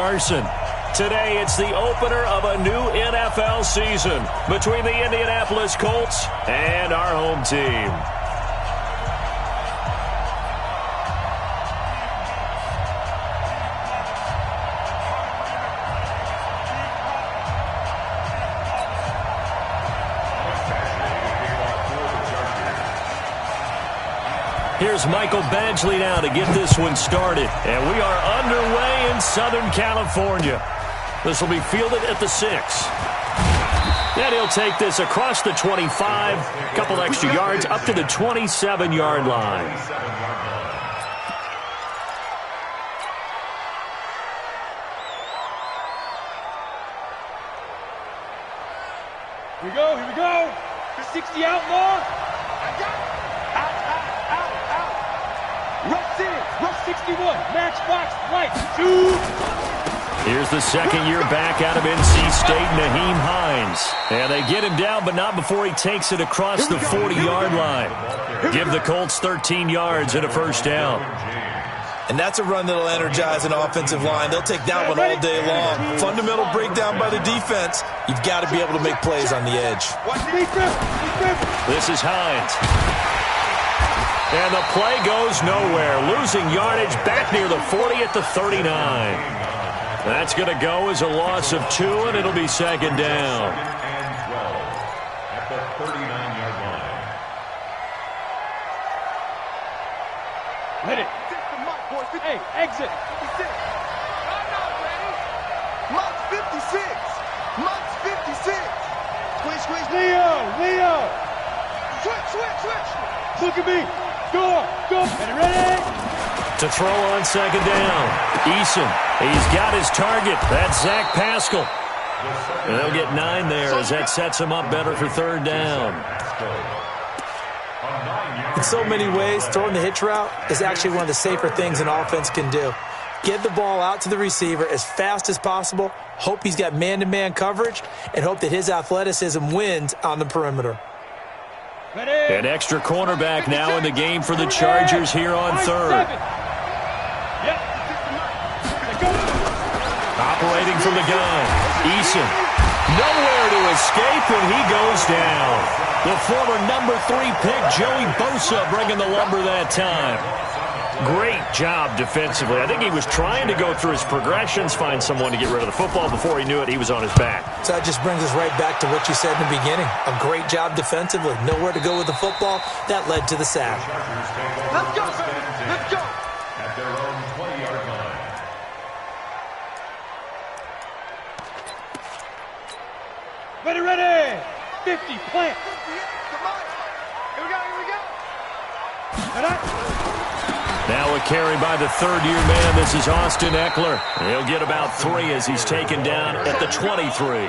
Carson. Today, it's the opener of a new NFL season between the Indianapolis Colts and our home team. Here's Michael Badgley now to get this one started. And we are underway in Southern California. This will be fielded at the 6. And he'll take this across the 25, a couple extra yards up to the 27-yard line. Here we go. The 60 outlaw. Rush in, rush 61, matchbox, right, shoot. Here's the second-year back out of NC State, Nyheim Hines. And they get him down, but not before he takes it across the 40-yard line. Give the Colts 13 yards and a first down. And that's a run that'll energize an offensive line. They'll take that one all day long. Fundamental breakdown by the defense. You've got to be able to make plays on the edge. This is Hines. And the play goes nowhere. Losing yardage back near the 40 at the 39. That's going to go as a loss of 2, and it'll be second down. At the 39-yard line. Hit it. Hey, exit. Monk's 56. Monk's 56. Squish. Leo. Switch. Look at me. Go. Get ready. To throw on second down. Eason. He's got his target. That's Zach Pascal. And they'll get 9 there as that sets him up better for third down. In so many ways, throwing the hitch route is actually one of the safer things an offense can do. Get the ball out to the receiver as fast as possible, hope he's got man-to-man coverage, and hope that his athleticism wins on the perimeter. An extra cornerback now in the game for the Chargers here on third. Operating from the gun. Eason. Nowhere to escape, and he goes down. The former number 3 pick, Joey Bosa, bringing the lumber that time. Great job defensively. I think he was trying to go through his progressions, find someone to get rid of the football. Before he knew it, he was on his back. So that just brings us right back to what you said in the beginning. A great job defensively. Nowhere to go with the football. That led to the sack. Let's go. At their own 20-yard line. Ready. 50, plant. Come on. Here we go. Now a carry by the third-year man. This is Austin Eckler. He'll get about 3 as he's taken down at the 23.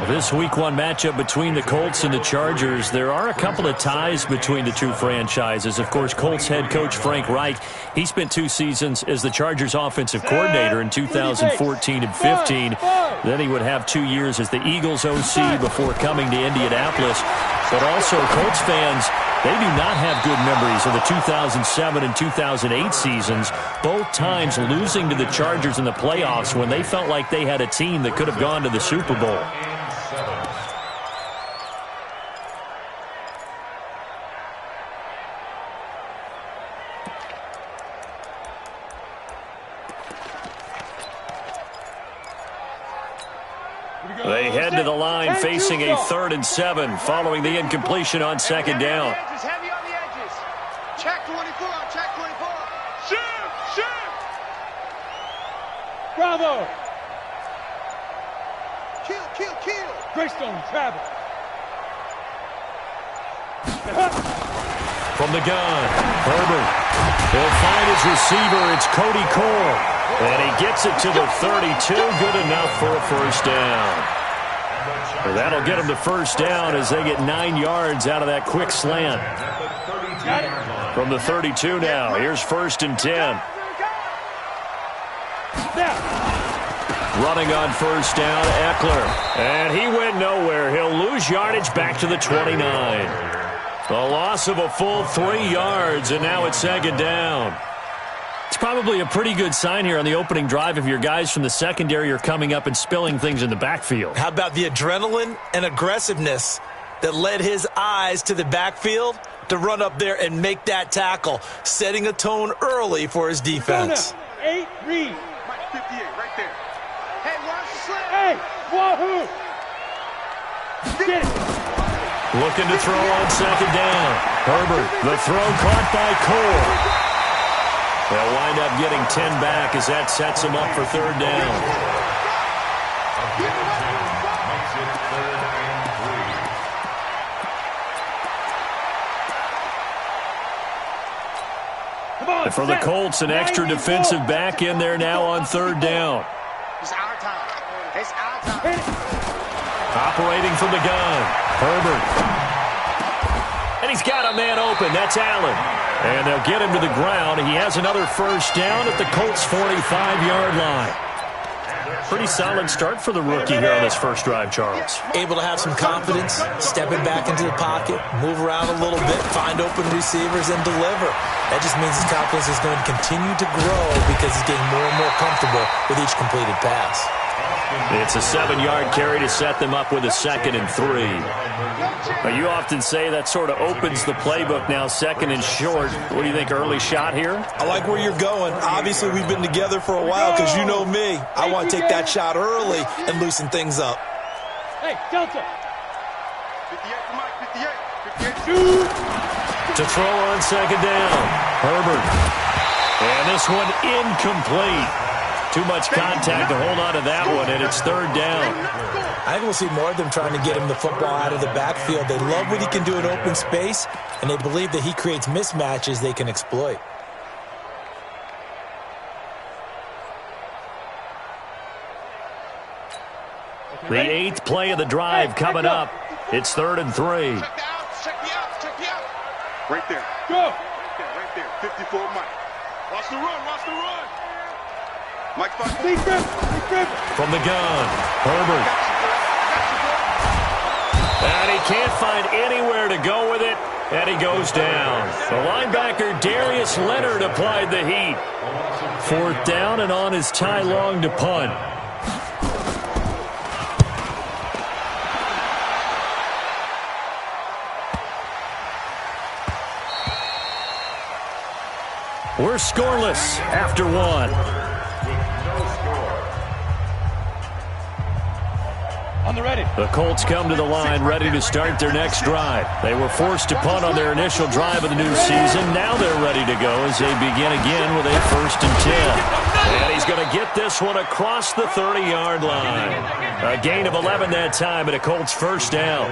This Week 1 matchup between the Colts and the Chargers, there are a couple of ties between the two franchises. Of course, Colts head coach Frank Reich, he spent 2 seasons as the Chargers offensive coordinator in 2014 and 15. Then he would have 2 years as the Eagles OC before coming to Indianapolis. But also, Colts fans, they do not have good memories of the 2007 and 2008 seasons, both times losing to the Chargers in the playoffs when they felt like they had a team that could have gone to the Super Bowl. They head to the line facing a 3rd and 7 following the incompletion on second down. Heavy on the edges. Check 24. Shoot. Bravo. Kill. Greystone, travel. From the gun, Herbert. He'll find his receiver. It's Cody Cole. And he gets it to the 32. Good enough for a first down. Well, that'll get him to first down as they get 9 yards out of that quick slant. From the 32 now. Here's 1st and 10. Running on first down, Eckler. And he went nowhere. He'll lose yardage back to the 29. A loss of a full 3 yards, and now it's second down. It's probably a pretty good sign here on the opening drive if your guys from the secondary are coming up and spilling things in the backfield. How about the adrenaline and aggressiveness that led his eyes to the backfield to run up there and make that tackle, setting a tone early for his defense. 8, read. Mike 58, right there. Hey, watch the slant. Hey, wahoo. Get it. Looking to throw on second down. Herbert, the throw caught by Cole. They'll wind up getting 10 back as that sets him up for third down. And for the Colts, an extra defensive back in there now on third down. It's our time. It's our time. Operating from the gun, Herbert. And he's got a man open. That's Allen. And they'll get him to the ground. He has another first down at the Colts' 45-yard line. Pretty solid start for the rookie here on this first drive, Charles. Able to have some confidence, stepping back into the pocket, move around a little bit, find open receivers, and deliver. That just means his confidence is going to continue to grow because he's getting more and more comfortable with each completed pass. It's a 7-yard carry to set them up with a 2nd and 3. Now, you often say that sort of opens the playbook now, 2nd and short. What do you think, early shot here? I like where you're going. Obviously, we've been together for a while because you know me. I want to take that shot early and loosen things up. Hey, Delta. 58 for Mike, 58. 2. To throw on second down, Herbert. And this one incomplete. Too much contact to hold on to that one, and it's third down. I think we'll see more of them trying to get him the football out of the backfield. They love what he can do in open space, and they believe that he creates mismatches they can exploit. The 8th play of the drive coming up. It's 3rd and 3. Check the outs, check the outs, check the outs. Right there. Go. Right there. 54 Mike. Watch the run, watch the run. Mike 5. Big grip. From the gun, Herbert. And he can't find anywhere to go with it, and he goes down. The linebacker, Darius Leonard, applied the heat. 4th down and on his Ty Long to punt. We're scoreless after 1. On the ready. The Colts come to the line ready to start their next drive. They were forced to punt on their initial drive of the new season. Now they're ready to go as they begin again with a 1st and 10. And he's going to get this one across the 30-yard line. A gain of 11 that time and a Colts first down.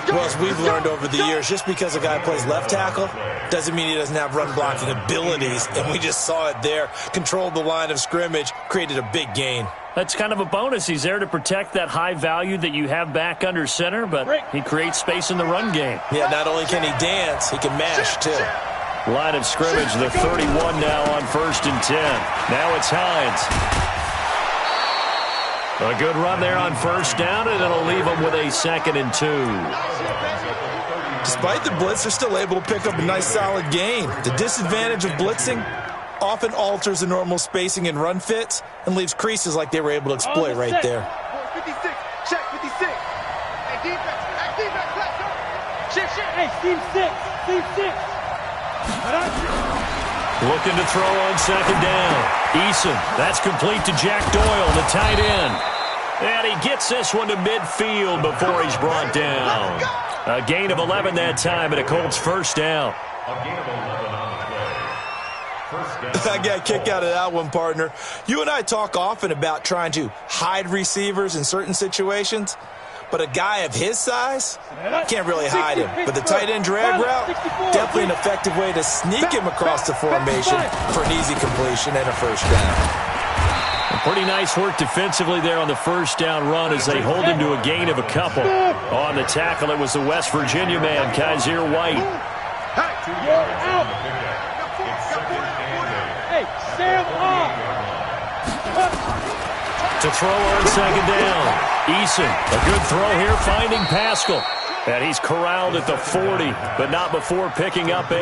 Well, as we've learned over the years, just because a guy plays left tackle doesn't mean he doesn't have run-blocking abilities. And we just saw it there. Controlled the line of scrimmage, created a big gain. That's kind of a bonus. He's there to protect that high value that you have back under center, but he creates space in the run game. Yeah, not only can he dance, he can mash, too. Line of scrimmage, the 31 now on 1st and 10. Now it's Hines. A good run there on 1st down, and it'll leave them with a 2nd and 2. Despite the blitz, they're still able to pick up a nice, solid gain. The disadvantage of blitzing often alters the normal spacing and run fits and leaves creases like they were able to exploit right there. 56, check 56. Hey, defense, let's go. Check. Hey, team 6. Looking to throw on second down. Eason, that's complete to Jack Doyle, the tight end. And he gets this one to midfield before he's brought down. A gain of 11 that time and a Colts first down. A gain of 11 on the play. First down. I got a kick out of that one, partner. You and I talk often about trying to hide receivers in certain situations, but a guy of his size can't really hide him. But the tight end drag route, definitely an effective way to sneak him across the formation for an easy completion and a first down. Pretty nice work defensively there on the first down run as they hold him to a gain of a couple. On the tackle, it was the West Virginia man, Kaiser White. Out. Hey, Sam off. To throw on second down. Eason, a good throw here, finding Pascal. And he's corraled at the 40, but not before picking up 8.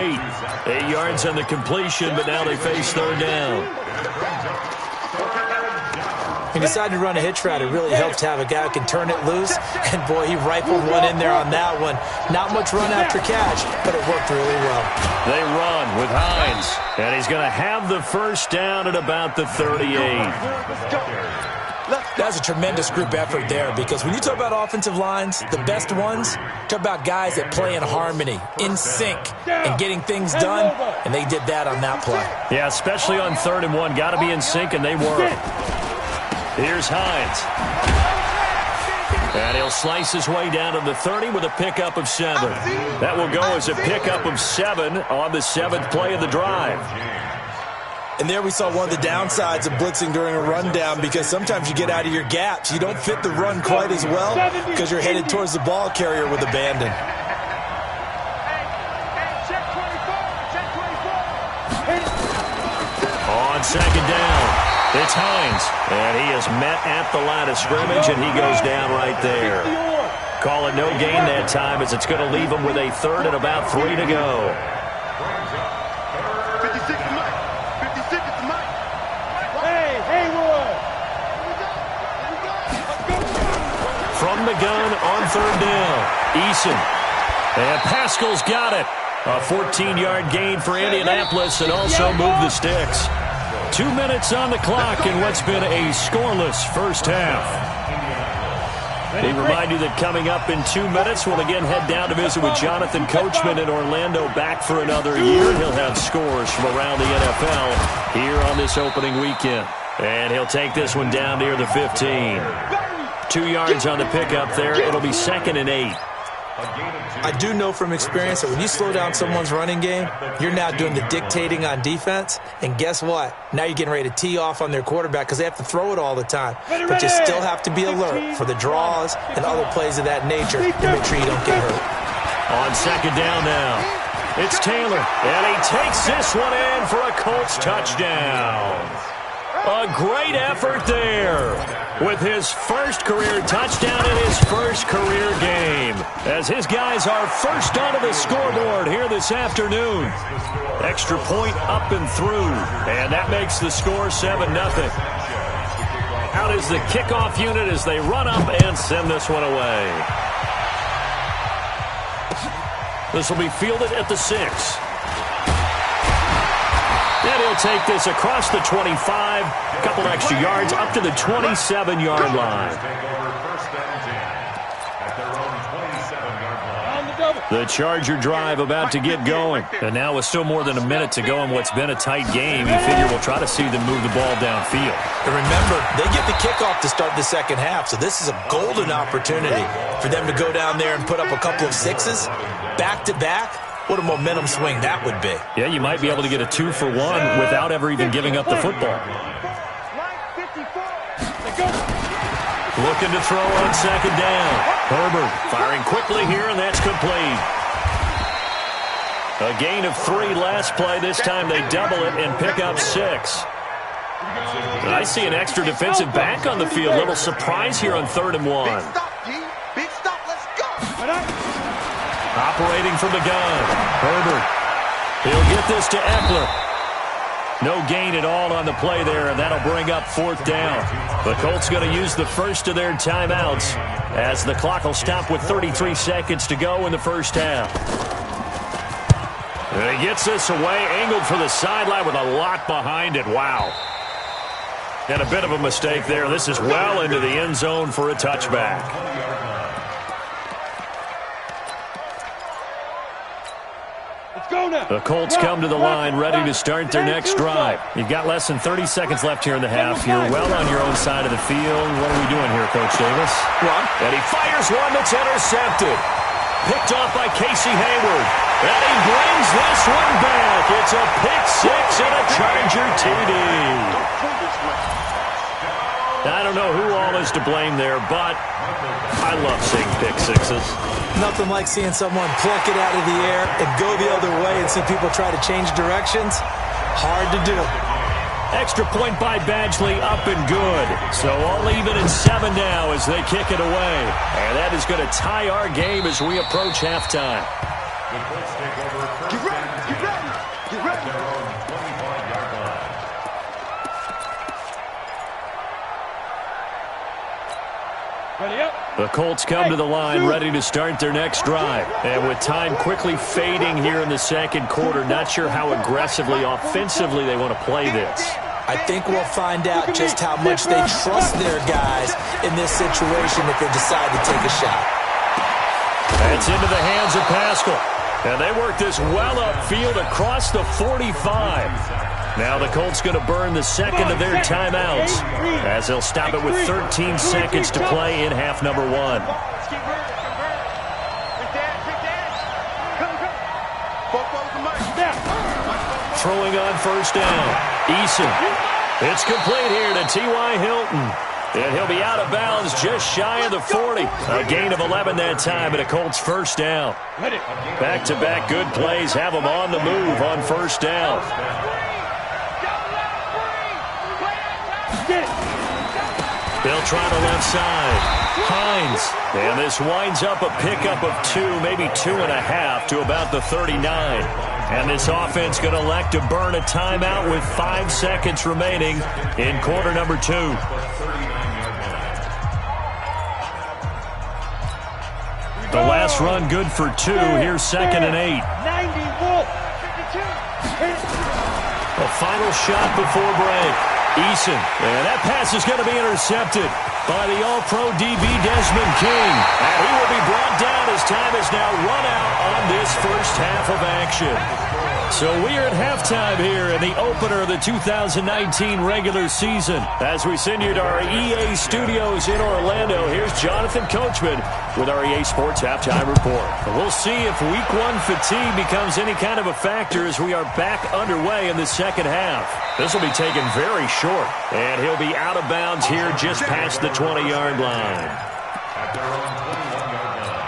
8 yards on the completion, but now they face third down. He decided to run a hitch route. It really helps to have a guy who can turn it loose. And, boy, he rifled one in there on that one. Not much run after catch, but it worked really well. They run with Hines, and he's going to have the first down at about the 38. That's a tremendous group effort there, because when you talk about offensive lines, the best ones, talk about guys that play in harmony, in sync, and getting things done, and they did that on that play. Yeah, especially on 3rd and 1. Got to be in sync, and they were. Here's Hines. And he'll slice his way down to the 30 with a pickup of 7. That will go as a pickup of 7 on the 7th play of the drive. And there we saw one of the downsides of blitzing during a rundown, because sometimes you get out of your gaps. You don't fit the run quite as well because you're headed towards the ball carrier with abandon. On 2nd down, it's Hines. And he is met at the line of scrimmage, and he goes down right there. Call it no gain that time, as it's going to leave him with a 3rd and about 3 to go. From the gun on 3rd down, Eason. And Pascal's got it. A 14-yard gain for Indianapolis, and also move the sticks. 2 minutes on the clock in what's been a scoreless first half. We remind you that coming up in 2 minutes, we'll again head down to visit with Jonathan Coachman in Orlando, back for another year. He'll have scores from around the NFL here on this opening weekend. And he'll take this one down near the 15. 2 yards on the pickup there. It'll be 2nd and 8. I do know from experience that when you slow down someone's running game, you're now doing the dictating on defense. And guess what? Now you're getting ready to tee off on their quarterback because they have to throw it all the time. But you still have to be alert for the draws and other plays of that nature to make sure you don't get hurt. On 2nd down now, it's Taylor. And he takes this one in for a Colts touchdown. A great effort there with his first career touchdown in his first career game, as his guys are first onto the scoreboard here this afternoon. Extra point up and through, and that makes the score 7-0. Out is the kickoff unit as they run up and send this one away. This will be fielded at the 6. And he'll take this across the 25, a couple extra yards up to the 27-yard line. The Charger drive about to get going. And now with still more than a minute to go in what's been a tight game, you figure we'll try to see them move the ball downfield. And remember, they get the kickoff to start the second half, so this is a golden opportunity for them to go down there and put up a couple of 6s back-to-back. What a momentum swing that would be. Yeah, you might be able to get a 2-for-1 without ever even giving up the football. Looking to throw on 2nd down. Herbert firing quickly here, and that's complete. A gain of 3 last play. This time they double it and pick up 6. And I see an extra defensive back on the field. Little surprise here on 3rd and 1. Big stop, let's go. Operating from the gun, Herbert. He'll get this to Eckler. No gain at all on the play there, and that'll bring up 4th down. The Colts going to use the first of their timeouts as the clock will stop with 33 seconds to go in the first half. And he gets this away, angled for the sideline with a lot behind it. Wow. And a bit of a mistake there. This is well into the end zone for a touchback. The Colts come to the line ready to start their next drive. You've got less than 30 seconds left here in the half. You're well on your own side of the field. What are we doing here, Coach Davis? Run. And he fires one that's intercepted. Picked off by Casey Hayward. And he brings this one back. It's a pick 6 and a Charger TD. I don't know who all is to blame there, but I love seeing pick 6s. Nothing like seeing someone pluck it out of the air and go the other way and see people try to change directions. Hard to do. Extra point by Badgley, up and good. So all even at 7 now as they kick it away. And that is going to tie our game as we approach halftime. The Colts take over first Get ready, and 10 get ready, get ready. at their own 25-yard line. Ready up. The Colts come to the line ready to start their next drive. And with time quickly fading here in the second quarter, not sure how aggressively, offensively they want to play this. I think we'll find out just how much they trust their guys in this situation if they decide to take a shot. That's into the hands of Pascal. And they work this well upfield across the 45. Now the Colts going to burn the second of their timeouts as they'll stop it with 13 seconds to play in half number 1. Throwing on first down. Eason. It's complete here to T.Y. Hilton. And he'll be out of bounds just shy of the 40. A gain of 11 that time and a Colts first down. Back-to-back good plays have them on the move on first down. They'll try the left side. Hines. And this winds up a pickup of 2, maybe 2.5 to about the 39. And this offense going to elect to burn a timeout with 5 seconds remaining in quarter number 2. The last run good for 2. Here's 2nd and 8. 91. A final shot before break. Eason. And that pass is going to be intercepted by the All-Pro DB Desmond King. And he will be brought down as time has now run out on this first half of action. So we are at halftime here in the opener of the 2019 regular season. As we send you to our EA studios in Orlando, here's Jonathan Coachman with our EA Sports Halftime Report. And we'll see if Week 1 fatigue becomes any kind of a factor as we are back underway in the second half. This will be taken very short, and he'll be out of bounds here just past the 20-yard line. At their own 21-yard line.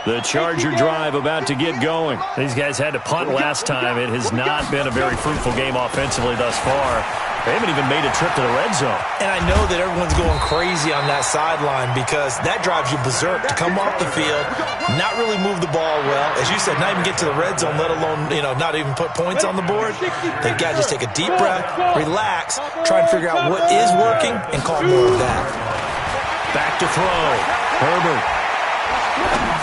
The Charger drive about to get going. These guys had to punt last time. It has not been a very fruitful game offensively thus far. They haven't even made a trip to the red zone. And I know that everyone's going crazy on that sideline because that drives you berserk to come off the field, not really move the ball well. As you said, not even get to the red zone, let alone, not even put points on the board. They've got to just take a deep breath, relax, try and figure out what is working, and call more of that. Back to throw. Herbert.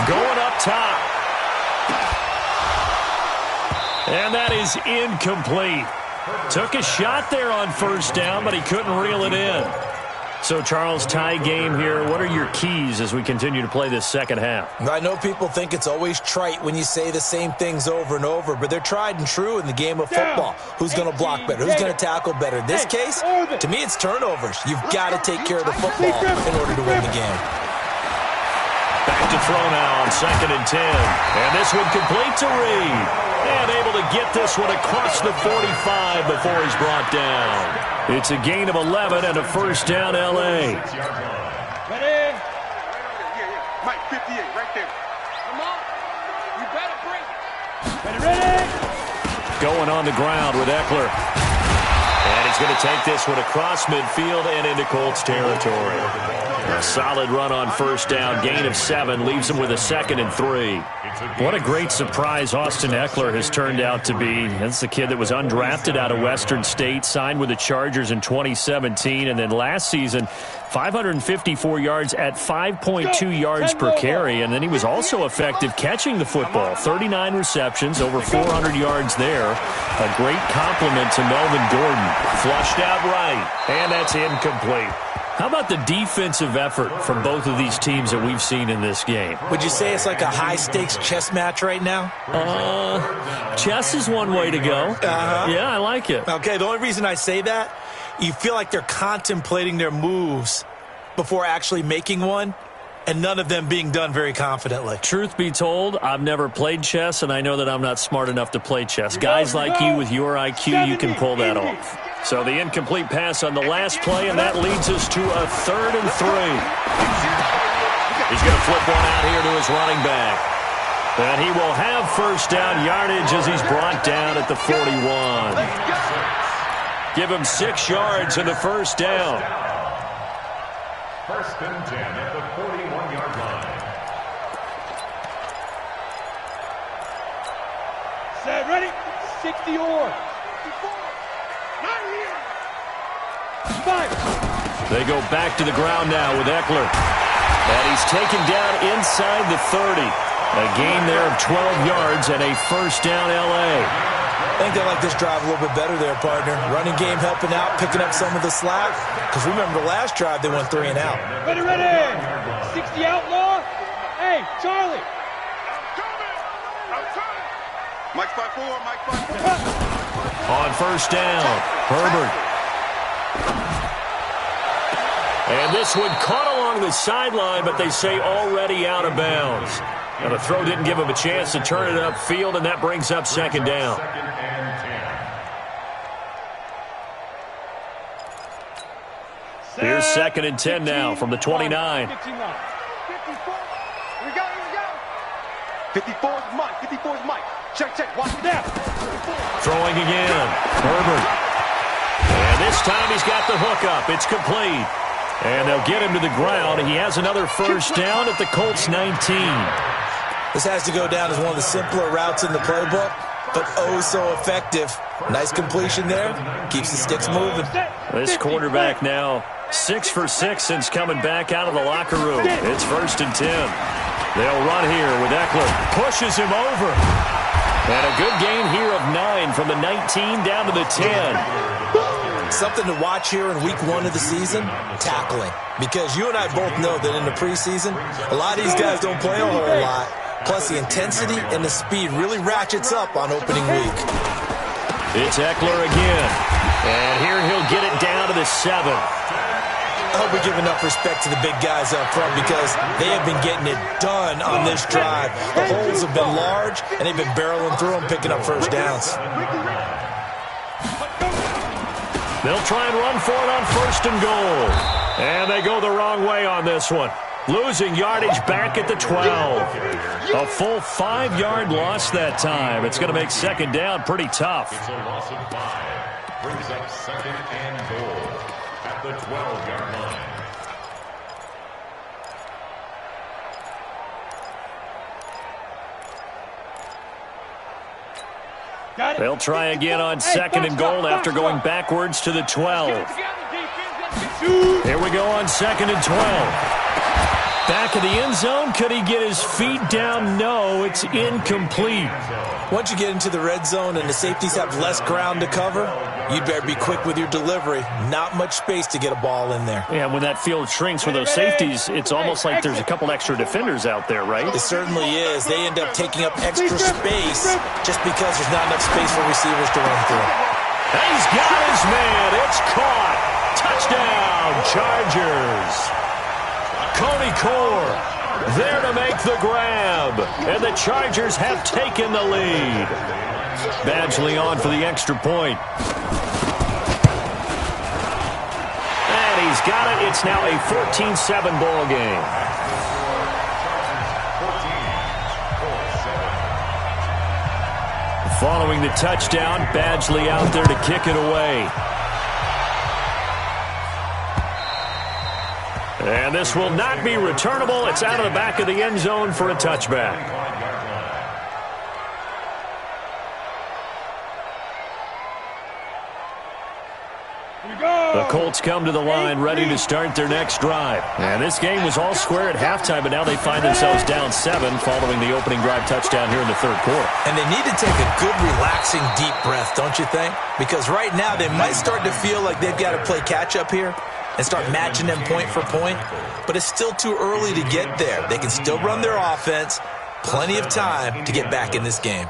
Going up top. And that is incomplete. Took a shot there on first down, but he couldn't reel it in. So, Charles, tie game here. What are your keys as we continue to play this second half? I know people think it's always trite when you say the same things over and over, but they're tried and true in the game of football. Who's going to block better? Who's going to tackle better? In this case, to me, it's turnovers. You've got to take care of the football in order to win the game. Back to throw now on 2nd and 10. And this one complete to Reed. And able to get this one across the 45 before he's brought down. It's a gain of 11 and a first down, L.A. Ready? Mike, 58, right there. Come on. You better bring it. Ready? Going on the ground with Eckler. And he's going to take this one across midfield and into Colts territory. A solid run on first down, gain of 7, leaves him with a 2nd and 3. What a great surprise Austin Eckler has turned out to be. That's the kid that was undrafted out of Western State, signed with the Chargers in 2017, and then last season, 554 yards at 5.2 yards per carry, and then he was also effective catching the football. 39 receptions, over 400 yards there. A great compliment to Melvin Gordon. Flushed out right, and that's incomplete. How about the defensive effort from both of these teams that we've seen in this game? Would you say it's like a high-stakes chess match right now? Chess is one way to go. Yeah, I like it. Okay, the only reason I say that, you feel like they're contemplating their moves before actually making one, and none of them being done very confidently. Truth be told, I've never played chess, and I know that I'm not smart enough to play chess. Guys like you with your IQ, you can pull that off. So the incomplete pass on the last play, and that leads us to a 3rd and 3. He's going to flip one out here to his running back. And he will have first down yardage as he's brought down at the 41. Give him 6 yards and the first down. First and 10 at the 41-yard line. Set, ready? 60 or. 5. They go back to the ground now with Eckler. And he's taken down inside the 30. A gain there of 12 yards and a first down L.A. I think they like this drive a little bit better there, partner. Running game helping out, picking up some of the slack. Because remember the last drive, they went 3 and out. Ready, ready. 60 outlaw. Hey, Charlie. Mike 5-4, Mike 5-4. On first down, Herbert. And this one caught along the sideline, but they say already out of bounds. Now the throw didn't give him a chance to turn it upfield, and that brings up second down. Second and 10. Here's second and 10 now from the 29. 15 line. 54. Here we go, here we go. 54 is Mike, 54 is Mike. Check, check, watch it down. Throwing again, Herbert. And this time he's got the hook up. It's complete. And they'll get him to the ground. He has another first down at the Colts 19. This has to go down as one of the simpler routes in the playbook, but oh so effective. Nice completion there. Keeps the sticks moving. This quarterback now 6 for 6 since coming back out of the locker room. It's first and 10. They'll run here with Eckler. Pushes him over. And a good gain here of 9 from the 19 down to the 10. Something to watch here in week 1 of the season, tackling. Because you and I both know that in the preseason, a lot of these guys don't play a whole lot. Plus, the intensity and the speed really ratchets up on opening week. It's Eckler again. And here he'll get it down to the 7. I hope we give enough respect to the big guys up front because they have been getting it done on this drive. The holes have been large, and they've been barreling through them, picking up first downs. They'll try and run for it on first and goal. And they go the wrong way on this one. Losing yardage back at the 12. A full 5-yard loss that time. It's going to make second down pretty tough. It's a loss of 5. Brings up second and goal at the 12-yard line. They'll try again on second and goal after going backwards to the 12. Here we go on second and 12. Back of the end zone. Could he get his feet down? No, it's incomplete. Once you get into the red zone and the safeties have less ground to cover, you'd better be quick with your delivery. Not much space to get a ball in there. Yeah, when that field shrinks with those safeties, it's almost like there's a couple extra defenders out there, right? It certainly is. They end up taking up extra space just because there's not enough space for receivers to run through. And he's got his man. It's caught. Touchdown, Chargers. Cody Core there to make the grab. And the Chargers have taken the lead. Badgley on for the extra point. And he's got it. It's now a 14-7 ball game. Following the touchdown, Badgley out there to kick it away. And this will not be returnable. It's out of the back of the end zone for a touchback. The Colts come to the line ready to start their next drive. And this game was all square at halftime, but now they find themselves down 7 following the opening drive touchdown here in the third quarter. And they need to take a good, relaxing, deep breath, don't you think? Because right now they might start to feel like they've got to play catch-up here and start matching them point for point. But it's still too early to get there. They can still run their offense. Plenty of time to get back in this game.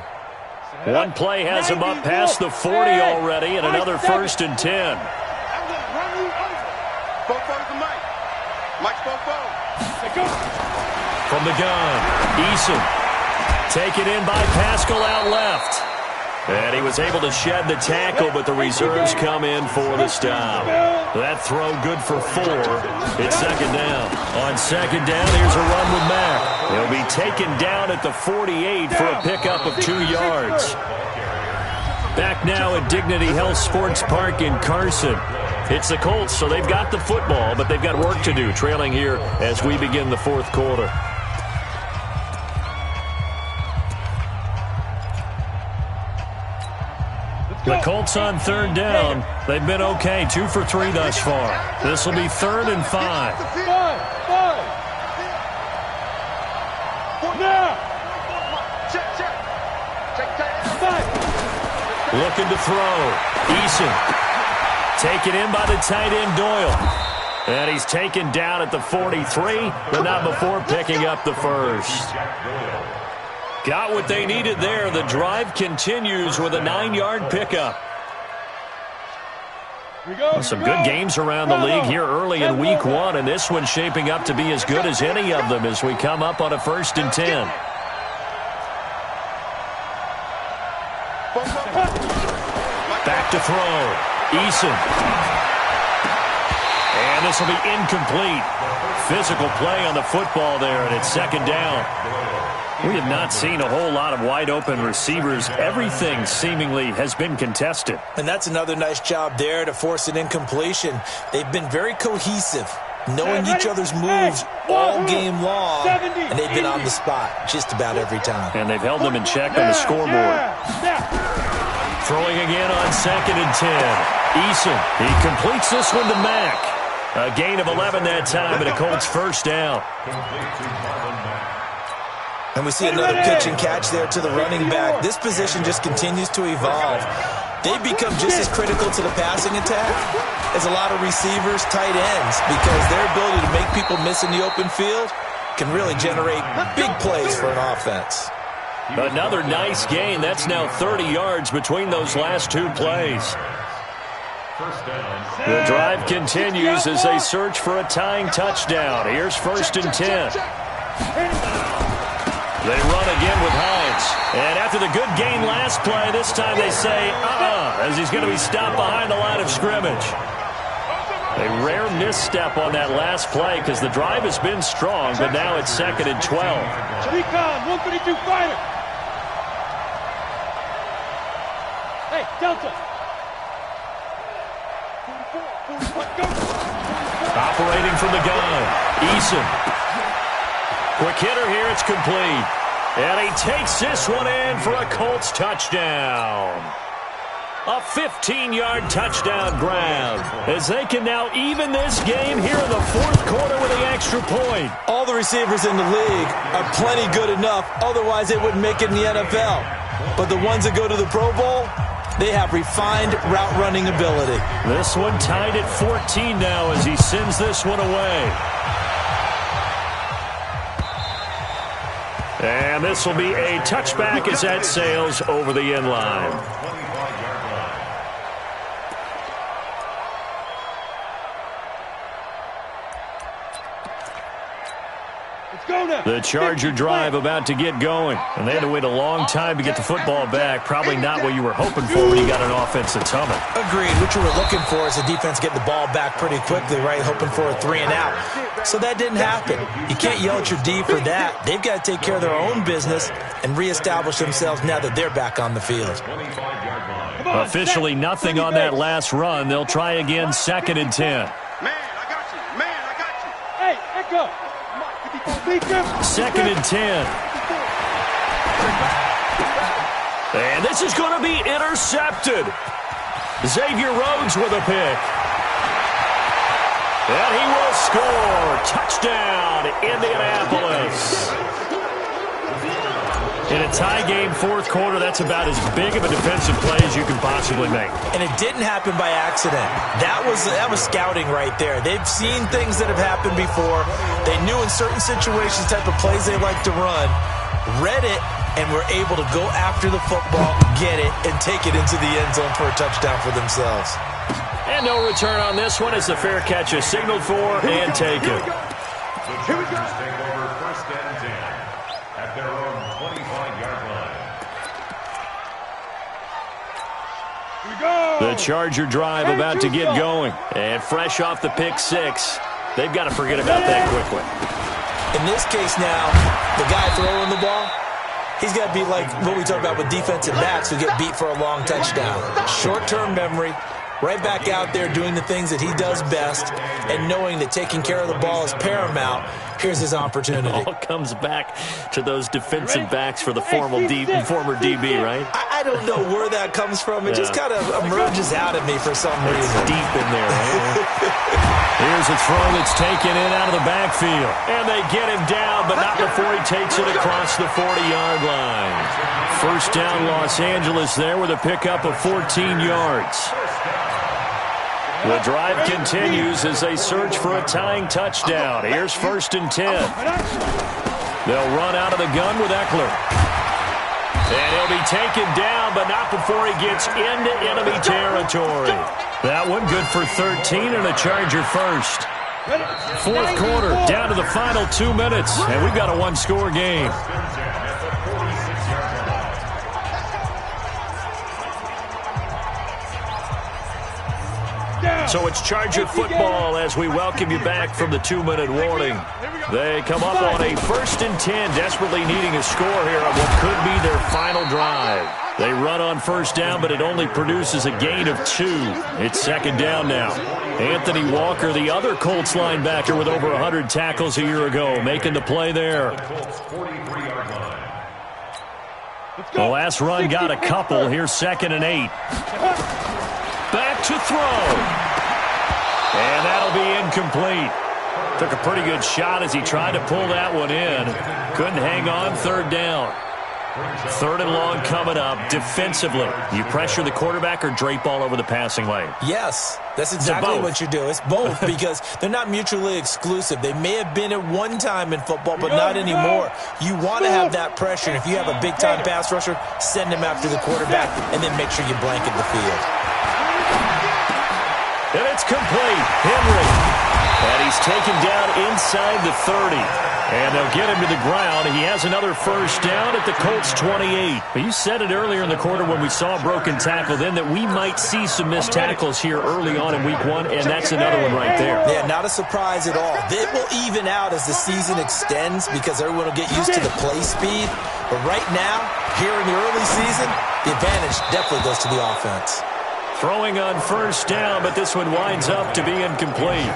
One play has him up past the 40 already, and another first and 10. From the gun, Eason. Taken in by Pascal out left. And he was able to shed the tackle, but the reserves come in for the stop. That throw good for 4. It's second down. On second down, here's a run with Mack. He'll be taken down at the 48 for a pickup of 2 yards. Back now at Dignity Health Sports Park in Carson. It's the Colts, so they've got the football, but they've got work to do, trailing here as we begin the fourth quarter. The Colts on third down. They've been okay, 2 for 3 thus far. This will be 3rd and 5. Looking to throw. Eason. Taken in by the tight end, Doyle. And he's taken down at the 43, but not before picking up the first. Got what they needed there. The drive continues with a 9-yard pickup. Some good games around the league here early in week 1, and this one's shaping up to be as good as any of them as we come up on a 1st and 10. Back to throw. Eason. And this will be incomplete. Physical play on the football there, and it's 2nd down. We have not seen a whole lot of wide-open receivers. Everything seemingly has been contested. And that's another nice job there to force an incompletion. They've been very cohesive, knowing each other's moves all game long, and they've been on the spot just about every time. And they've held them in check on the scoreboard. Throwing again on 2nd and 10. Eason, he completes this one to Mack. A gain of 11 that time, and a Colts 1st down. And we see another pitch and catch there to the running back. This position just continues to evolve. They've become just as critical to the passing attack as a lot of receivers, tight ends, because their ability to make people miss in the open field can really generate big plays for an offense. Another nice gain. That's now 30 yards between those last 2 plays. The drive continues as they search for a tying touchdown. Here's 1st and 10. They run again with Hines. And after the good gain last play, this time they say, as he's going to be stopped behind the line of scrimmage. A rare misstep on that last play because the drive has been strong, but now it's 2nd and 12. Recon, 152 fighter. Hey, Delta. Operating from the gun. Eason. Quick hitter here, it's complete. And he takes this one in for a Colts touchdown. A 15-yard touchdown grab as they can now even this game here in the 4th quarter with the extra point. All the receivers in the league are plenty good enough, otherwise they wouldn't make it in the NFL. But the ones that go to the Pro Bowl, they have refined route running ability. This one tied at 14 now as he sends this one away. And this will be a touchback as that sails over the end line. The Charger drive about to get going. And they had to wait a long time to get the football back. Probably not what you were hoping for when you got an offense that's humming. Agreed. What you were looking for is the defense getting the ball back pretty quickly, right? Hoping for a 3 and out. So that didn't happen. You can't yell at your D for that. They've got to take care of their own business and reestablish themselves now that they're back on the field. Officially nothing on that last run. They'll try again 2nd and 10. Man, I got you. Man, I got you. Hey, Echo. 2nd and 10. And this is going to be intercepted. Xavier Rhodes with a pick. And he will score. Touchdown, Indianapolis. In a tie game, 4th quarter, that's about as big of a defensive play as you can possibly make. And it didn't happen by accident. That was scouting right there. They've seen things that have happened before. They knew in certain situations type of plays they like to run, read it, and were able to go after the football, get it, and take it into the end zone for a touchdown for themselves. And no return on this one as the fair catch is signaled for and taken. The Chargers take over 1st and 10 at their own 25-yard line. The Charger drive about to get going. And fresh off the pick 6, they've got to forget about that quickly. In this case now, the guy throwing the ball, He's got to be like what we talk about with defensive backs who get beat for a long touchdown. Short-term memory, right back out there doing the things that he does best, and knowing that taking care of the ball is paramount. Here's his opportunity. It all comes back to those defensive backs for the former DB, right? I don't know where that comes from. It just kind of emerges out of me for some reason. It's deep in there. Right? Here's a throw that's taken in out of the backfield. And they get him down, but not before he takes it across the 40-yard line. First down, Los Angeles there with a pickup of 14 yards. The drive continues as they search for a tying touchdown. Here's 1st and 10. They'll run out of the gun with Eckler. And he'll be taken down, but not before he gets into enemy territory. That one good for 13 and a Charger first. Fourth quarter, down to the final 2 minutes, and we've got a one-score game. So it's Charger football as we welcome you back from the 2-minute warning. They come up on a 1st and 10, desperately needing a score here on what could be their final drive. They run on first down, but it only produces a gain of 2. It's 2nd down now. Anthony Walker, the other Colts linebacker with over 100 tackles a year ago, making the play there. The last run got a couple. Here's 2nd and 8. Back to throw. And that'll be incomplete. Took a pretty good shot as he tried to pull that one in. Couldn't hang on. 3rd down. 3rd and long coming up. Defensively, you pressure the quarterback or drape all over the passing lane? Yes, that's exactly what you do. It's both because they're not mutually exclusive. They may have been at one time in football, but not anymore. You want to have that pressure. And if you have a big-time pass rusher, send him after the quarterback and then make sure you blanket the field. And it's complete. Henry. And he's taken down inside the 30. And they'll get him to the ground. He has another first down at the Colts 28. But you said it earlier in the quarter when we saw a broken tackle then that we might see some missed tackles here early on in week 1, and that's another one right there. Yeah, not a surprise at all. It will even out as the season extends because everyone will get used to the play speed. But right now, here in the early season, the advantage definitely goes to the offense. Throwing on first down, but this one winds up to be incomplete.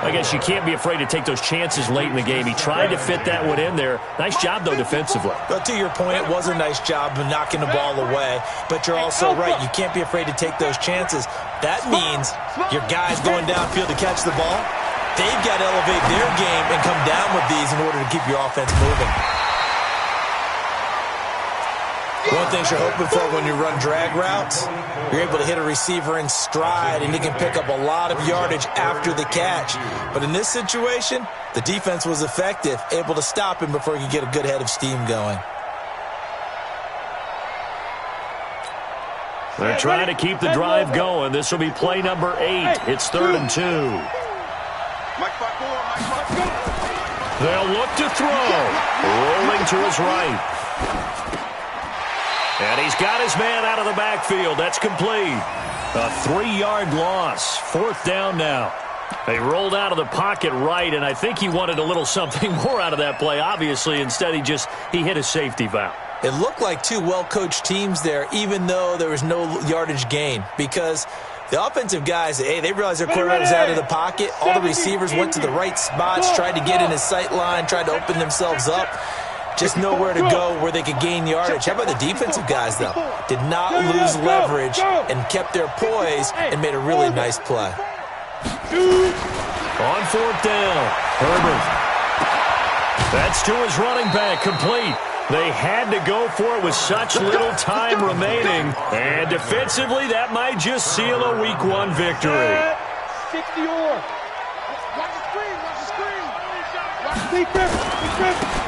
I guess you can't be afraid to take those chances late in the game. He tried to fit that one in there. Nice job, though, defensively. But to your point, it was a nice job of knocking the ball away. But you're also right. You can't be afraid to take those chances. That means your guys going downfield to catch the ball, they've got to elevate their game and come down with these in order to keep your offense moving. One thing you're hoping for when you run drag routes, you're able to hit a receiver in stride, and he can pick up a lot of yardage after the catch. But in this situation, the defense was effective, able to stop him before he could get a good head of steam going. They're trying to keep the drive going. This will be play number 8. It's 3rd and 2. They'll look to throw. Rolling to his right. And he's got his man out of the backfield. That's complete. A 3-yard loss. 4th down now. They rolled out of the pocket right, and I think he wanted a little something more out of that play. Obviously, instead he hit a safety valve. It looked like two well-coached teams there, even though there was no yardage gain, because the offensive guys, hey, they realized their quarterback was out of the pocket. All the receivers went to the right spots, tried to get in his sight line, tried to open themselves up. Just nowhere to go where they could gain yardage. How about the defensive guys, though? Did not lose leverage and kept their poise and made a really nice play. On 4th down, Herbert. That's to his running back, complete. They had to go for it with such little time remaining. And defensively, that might just seal a Week 1 victory. 60-or. Watch the screen, watch the screen.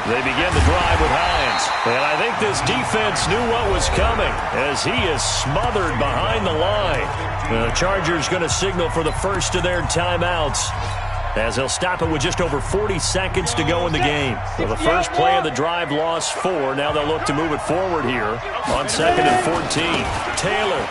They begin the drive with Hines. And I think this defense knew what was coming as he is smothered behind the line. The Chargers going to signal for the first of their timeouts as they'll stop it with just over 40 seconds to go in the game. So the first play of the drive lost 4. Now they'll look to move it forward here on 2nd and 14. Taylor.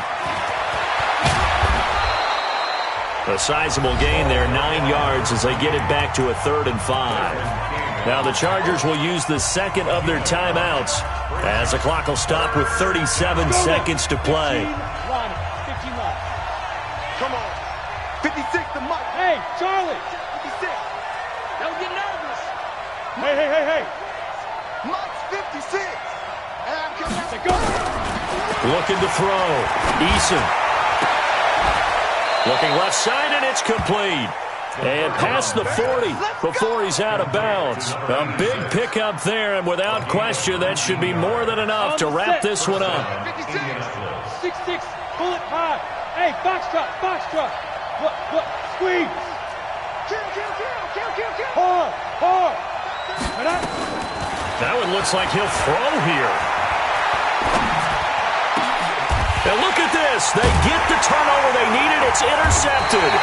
A sizable gain there, 9 yards as they get it back to a 3rd and 5. Now the Chargers will use the second of their timeouts as the clock will stop with 37 seconds to play. 15 left. Come on. 56 to Mike. Hey, Charlie. 56. Don't get nervous. Hey. Mike's 56. And I'm coming out. Go. Looking to throw. Eason. Looking left side, and it's complete. And past the 40 before he's out of bounds. A big pickup there, and without question, that should be more than enough to wrap this one up. 6-6, pull it high. Hey, box drop. What? Squeeze. Kill. Hard. That one looks like he'll throw here. And look at this. They get the turnover they needed. It's intercepted.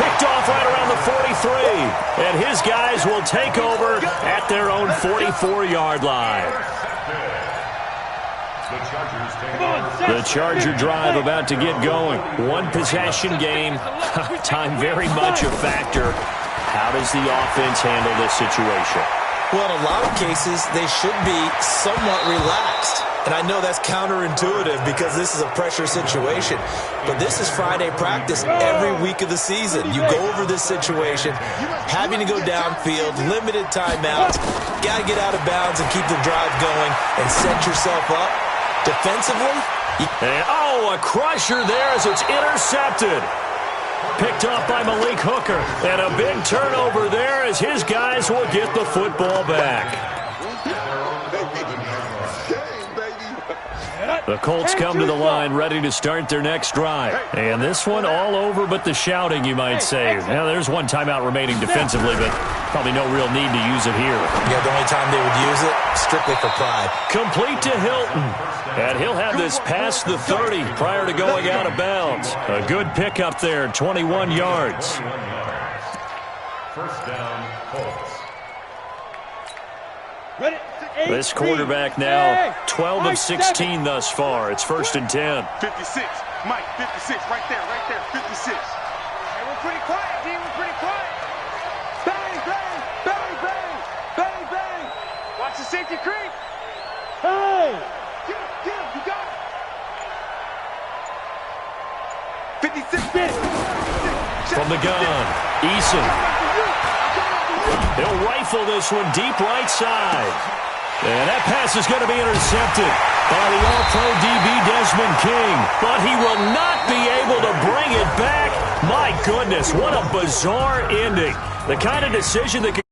Picked off right around the 43. And his guys will take over at their own 44-yard line. The Charger drive about to get going. One possession game. Time very much a factor. How does the offense handle this situation? Well, in a lot of cases, they should be somewhat relaxed. And I know that's counterintuitive because this is a pressure situation. But this is Friday practice every week of the season. You go over this situation, having to go downfield, limited timeouts, got to get out of bounds and keep the drive going and set yourself up defensively. And, a crusher there as it's intercepted. Picked off by Malik Hooker. And a big turnover there as his guys will get the football back. The Colts come to the line ready to start their next drive. And this one all over but the shouting, you might say. Now, there's one timeout remaining defensively, but probably no real need to use it here. Yeah, the only time they would use it, strictly for pride. Complete to Hilton. And he'll have this past the 30 prior to going out of bounds. A good pickup there, 21 yards. First down, Colts. Ready? This quarterback now 12 of 16 thus far. It's 1st and 10. 56. Mike, 56. Right there. 56. Hey, we're pretty quiet, D. We're pretty quiet. Bang. Watch the safety creep. Hey! Get him. You got it. 56. From the gun, Eason. He'll rifle this one deep right side. And that pass is going to be intercepted by the All-Pro DB Desmond King. But he will not be able to bring it back. My goodness, what a bizarre ending. The kind of decision that could